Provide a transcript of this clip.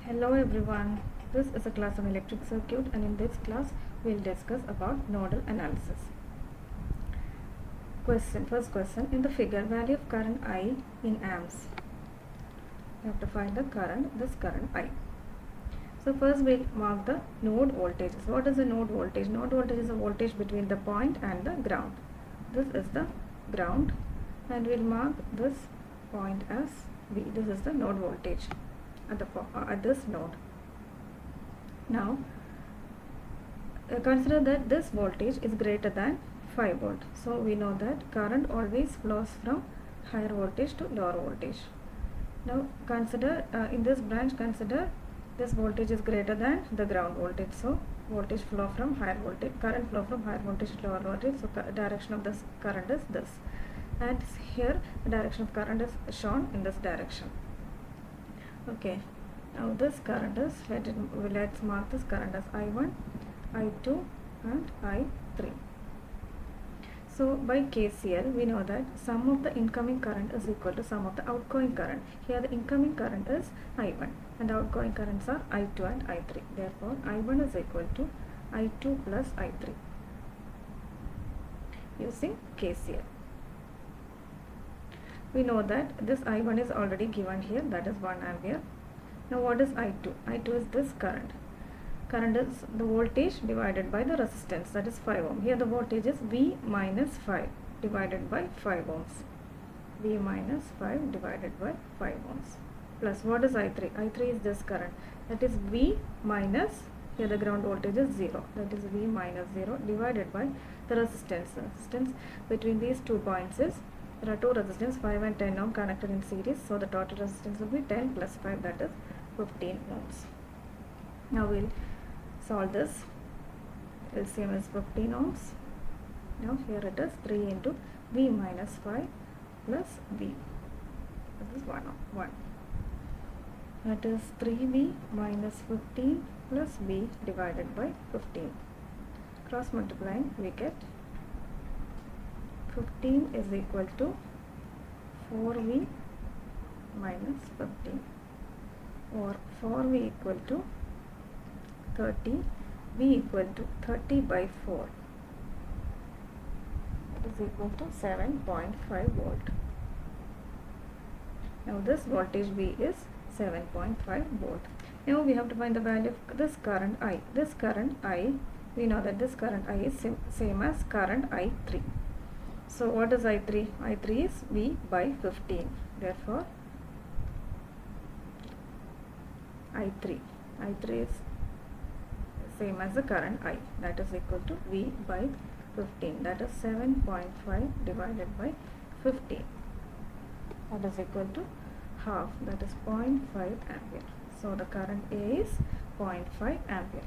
Hello everyone, this is a class on electric circuit, and in this class we will discuss about nodal analysis. First question, in the figure, value of current I in amps. You have to find the current, this current I. So first we'll mark the node voltages. What is the node voltage? Node voltage is a voltage between the point and the ground. This is the ground, and we'll mark this point as V. This is the node voltage at this node. Now consider that this voltage is greater than 5 volt. So we know that current always flows from higher voltage to lower voltage. Now consider in this branch, consider this voltage is greater than the ground voltage. So voltage flow from higher voltage, current flow from higher voltage to lower voltage. So direction of this current is this, and here the direction of current is shown in this direction. Okay, now this current is, let's mark this current as I1, I2 and I3. So by KCL we know that sum of the incoming current is equal to sum of the outgoing current. Here the incoming current is I1 and the outgoing currents are I2 and I3. Therefore I1 is equal to I2 plus I3 using KCL. We know that this I1 is already given here, that is 1 ampere. Now what is I2? I2 is this current. Current is the voltage divided by the resistance, that is 5 ohm. Here the voltage is V minus 5 divided by 5 ohms. V minus 5 divided by 5 ohms. Plus what is I3? I3 is this current, that is V minus, here the ground voltage is 0, that is V minus 0 divided by the resistance. The resistance between these 2 points is, there are 2 resistors, 5 and 10 ohm connected in series, so the total resistance will be 10 plus 5, that is 15 ohms. Now we'll solve this. LCM is 15 ohms. Now here it is 3 into V minus 5 plus V. This is 1. That is 3V minus 15 plus V divided by 15. Cross multiplying, we get 15 is equal to 4V minus 15, or 4V equal to 30, V equal to 30 by 4, that is equal to 7.5 volt. Now this voltage V is 7.5 volt. Now we have to find the value of this current I. This current I, we know that this current I is same as current I3. So what is I3? I3 is V by 15. Therefore I3 is same as the current I, that is equal to V by 15, that is 7.5 divided by 15, that is equal to half, that is 0.5 ampere. So the current A is 0.5 ampere.